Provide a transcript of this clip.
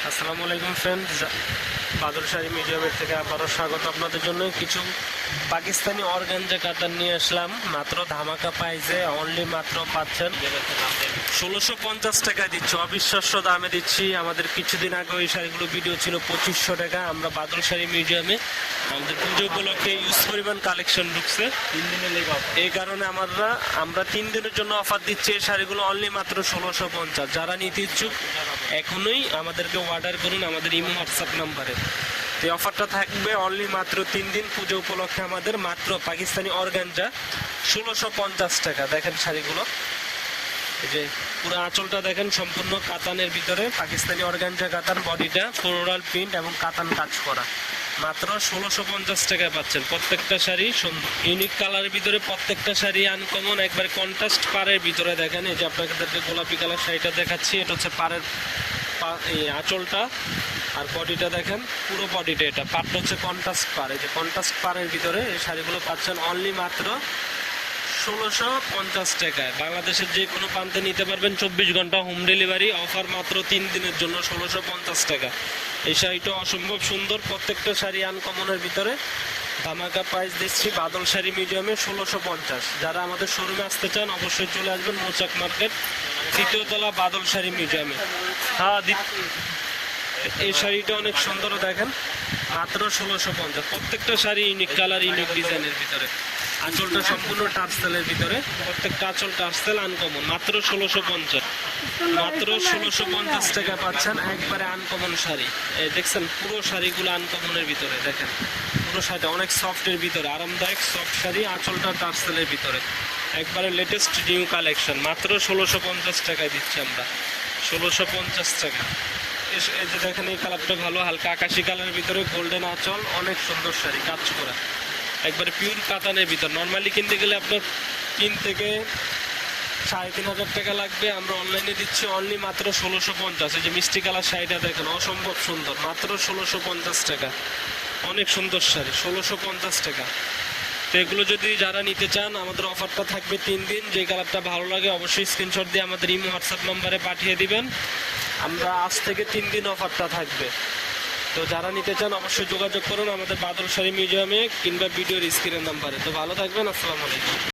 আসসালামু আলাইকুম ফ্রেন্ডস, বাদল শাড়ি মিউজিয়ামের থেকে আবারও স্বাগত আপনাদের জন্য। কিছু পাকিস্তানি অর্গানজা কাতান নিয়ে আসলাম মাত্র ধামাকা প্রাইজে। অনলি মাত্র পাচ্ছেন 1650 টাকা দিচ্ছি, অবিশ্বাস্য দামে দিচ্ছি। আমাদের কিছুদিন আগে ওই শাড়িগুলো ভিডিও ছিল 2500 টাকা। আমরা বাদল শাড়ি মিউজিয়ামে আমাদের পুজো উপলক্ষে ইউজ পরিমাণ কালেকশন ঢুকছে, 3 দিনের লেগে। এই কারণে আমরা 3 দিনের জন্য অফার দিচ্ছি এই শাড়িগুলো অনলি মাত্র 1650। যারা নিতে ইচ্ছুক এখনই আমাদেরকে অর্ডার করুন আমাদের ইমো হোয়াটসঅ্যাপ নাম্বারে। এই অফারটা থাকবে অনলি মাত্র 3 দিন পুজো উপলক্ষে। আমাদের মাত্র পাকিস্তানি অর্গানজা 1650 টাকা। দেখেন শাড়িগুলো, এই যে পুরো আঁচলটা দেখেন সম্পূর্ণ কাতানের ভিতরে, পাকিস্তানি অর্গানজা কাতান, বডিটা ফ্লোরাল প্রিন্ট এবং কাতান কাজ করা। মাত্র 1650 টাকায় পাচ্ছেন। প্রত্যেকটা শাড়ি সুন্দর ইউনিক কালারের ভিতরে, প্রত্যেকটা শাড়ি আনকমন, একবার কন্ট্রাস্ট পাড়ের ভিতরে। দেখেন এই যে আপনাদেরকে গোলাপি কালার শাড়িটা দেখাচ্ছি, এটা হচ্ছে পাড়ের আঁচলটা, আর বডিটা দেখেন পুরো বডিটা। এটা পাড়টা হচ্ছে কন্ট্রাস্ট পাড়, এই যে কন্ট্রাস্ট পাড়ের ভিতরে এই শাড়িগুলো পাচ্ছেন অনলি মাত্র 1650 টাকায়। বাংলাদেশের যে কোনো প্রান্তে নিতে পারবেন, 24 ঘন্টা হোম ডেলিভারি। অফার মাত্র 3 দিনের জন্য 1650 টাকা। এই শাড়িটা অসম্ভব সুন্দর, প্রত্যেকটা শাড়ি আনকমনের ভিতরে। ধামাকা প্রাইস দিচ্ছি বাদল শাড়ি মিউজিয়ামে 1650। যারা আমাদের শোরুমে আসতে চান অবশ্যই চলে আসবেন মৌচাক মার্কেট, 3য় তলা, বাদল শাড়ি মিউজিয়ামে। হ্যাঁ, এই শাড়িটা অনেক সুন্দর, দেখেন মাত্র 1650। প্রত্যেকটা শাড়ি ইউনিক কালার, ইউনিক ডিজাইনের ভিতরে। আঁচলটা সম্পূর্ণ টার্সেলের ভিতরে, প্রত্যেকটা আঁচল টার্সেল আনকমন। মাত্র 1650, মাত্র 1650 টাকা পাচ্ছেন একবারে আনকমন শাড়ি। এই দেখছেন পুরো শাড়িগুলো আনকমনের ভিতরে। দেখেন পুরো শাড়িটা অনেক সফটের ভিতরে, আরামদায়ক সফট শাড়ি, আঁচলটা টার্সেলের ভিতরে, একবারে লেটেস্ট নিউ কালেকশন। মাত্র 1650 টাকায় দিচ্ছি আমরা, 1650 টাকা। এই যে দেখেন এই কালারটা ভালো, হালকা আকাশি কালারের ভিতরে, গোল্ডেন আঁচল, অনেক সুন্দর শাড়ি, কাজ করা, একবারে পিওর কাতানের ভিতর। নর্মালি কিনতে গেলে আপনার 3 থেকে 3500 টাকা লাগবে, আমরা অনলাইনে দিচ্ছি অনলি মাত্র 1650। এই যে মিষ্টি কালার শাড়িটা দেখেন অসম্ভব সুন্দর, মাত্র 1650 টাকা। অনেক সুন্দর শাড়ি, 1650 টাকা। তো এগুলো যদি যারা নিতে চান আমাদের অফারটা থাকবে 3 দিন। যে কালারটা ভালো লাগে অবশ্যই স্ক্রিনশট দিয়ে আমাদের ইমো হোয়াটসঅ্যাপ নাম্বারে পাঠিয়ে দিবেন। আমরা আজ থেকে 3 দিন অফারটা থাকবে। তো যারা নিতে চান অবশ্যই যোগাযোগ করুন আমাদের বাদল শাড়ি মিউজিয়ামে কিংবা ভিডিওর স্ক্রিনের নাম্বারে। তো ভালো থাকবেন, আসসালামু আলাইকুম।